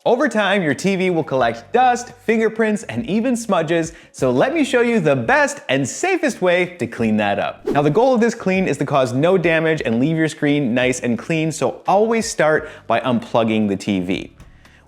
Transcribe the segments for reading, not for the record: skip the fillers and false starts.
Over time, your TV will collect dust, fingerprints, and even smudges, so let me show you the best and safest way to clean that up. Now, the goal of this clean is to cause no damage and leave your screen nice and clean, so always start by unplugging the TV.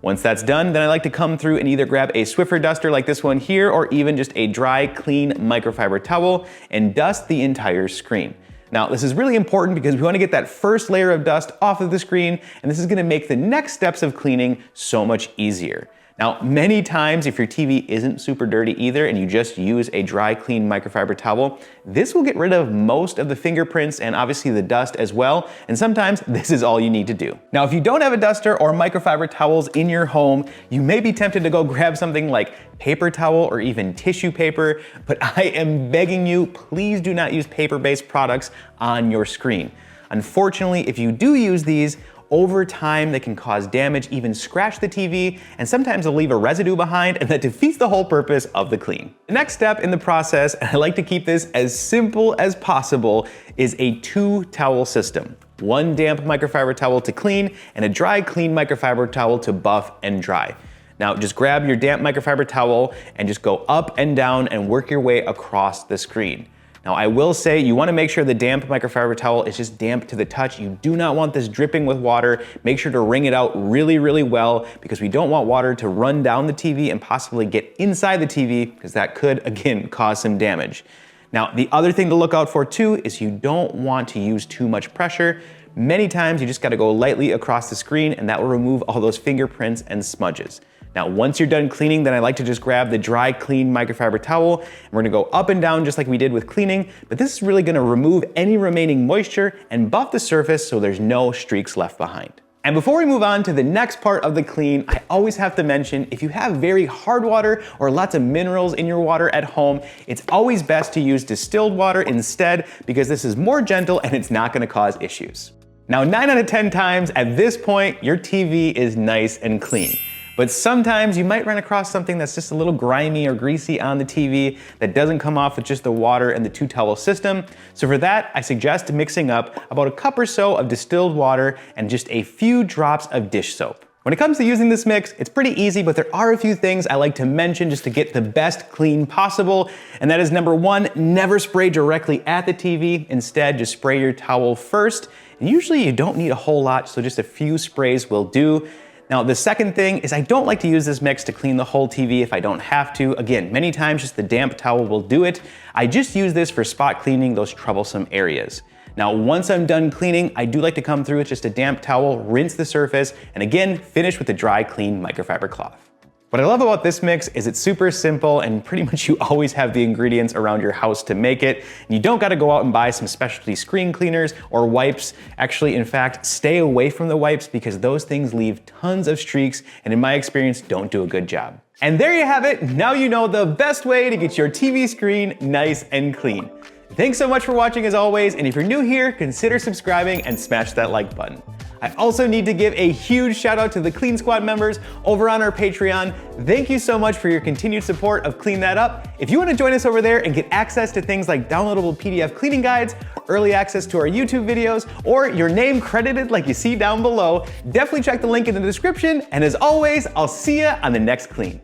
Once that's done, then I like to come through and either grab a Swiffer duster like this one here, or even just a dry, clean microfiber towel and dust the entire screen. Now, this is really important because we want to get that first layer of dust off of the screen, and this is going to make the next steps of cleaning so much easier. Now, many times if your TV isn't super dirty either and you just use a dry, clean microfiber towel, this will get rid of most of the fingerprints and obviously the dust as well, and sometimes this is all you need to do. Now, if you don't have a duster or microfiber towels in your home, you may be tempted to go grab something like paper towel or even tissue paper, but I am begging you, please do not use paper-based products on your screen. Unfortunately, if you do use these, over time, they can cause damage, even scratch the TV, and sometimes they'll leave a residue behind, and that defeats the whole purpose of the clean. The next step in the process, and I like to keep this as simple as possible, is a 2-towel system. One damp microfiber towel to clean, and a dry, clean microfiber towel to buff and dry. Now, just grab your damp microfiber towel and just go up and down and work your way across the screen. Now, I will say you want to make sure the damp microfiber towel is just damp to the touch. You do not want this dripping with water. Make sure to wring it out really, really well, because we don't want water to run down the TV and possibly get inside the TV, because that could, again, cause some damage. Now, the other thing to look out for too is you don't want to use too much pressure. Many times you just got to go lightly across the screen, and that will remove all those fingerprints and smudges. Now, once you're done cleaning, then I like to just grab the dry, clean microfiber towel, and we're gonna go up and down just like we did with cleaning, but this is really gonna remove any remaining moisture and buff the surface so there's no streaks left behind. And before we move on to the next part of the clean, I always have to mention, if you have very hard water or lots of minerals in your water at home, it's always best to use distilled water instead, because this is more gentle and it's not gonna cause issues. Now, 9 out of 10 times at this point, your TV is nice and clean. But sometimes you might run across something that's just a little grimy or greasy on the TV that doesn't come off with just the water and the 2-towel system. So for that, I suggest mixing up about a cup or so of distilled water and just a few drops of dish soap. When it comes to using this mix, it's pretty easy, but there are a few things I like to mention just to get the best clean possible. And that is, number 1, never spray directly at the TV. Instead, just spray your towel first. And usually you don't need a whole lot, so just a few sprays will do. Now, the second thing is I don't like to use this mix to clean the whole TV if I don't have to. Again, many times just the damp towel will do it. I just use this for spot cleaning those troublesome areas. Now, once I'm done cleaning, I do like to come through with just a damp towel, rinse the surface, and again, finish with a dry, clean microfiber cloth. What I love about this mix is it's super simple, and pretty much you always have the ingredients around your house to make it. And you don't gotta go out and buy some specialty screen cleaners or wipes. Actually, in fact, stay away from the wipes, because those things leave tons of streaks and in my experience, don't do a good job. And there you have it. Now you know the best way to get your TV screen nice and clean. Thanks so much for watching as always, and if you're new here, consider subscribing and smash that like button. I also need to give a huge shout out to the Clean Squad members over on our Patreon. Thank you so much for your continued support of Clean That Up. If you want to join us over there and get access to things like downloadable PDF cleaning guides, early access to our YouTube videos, or your name credited like you see down below, definitely check the link in the description. And as always, I'll see you on the next clean.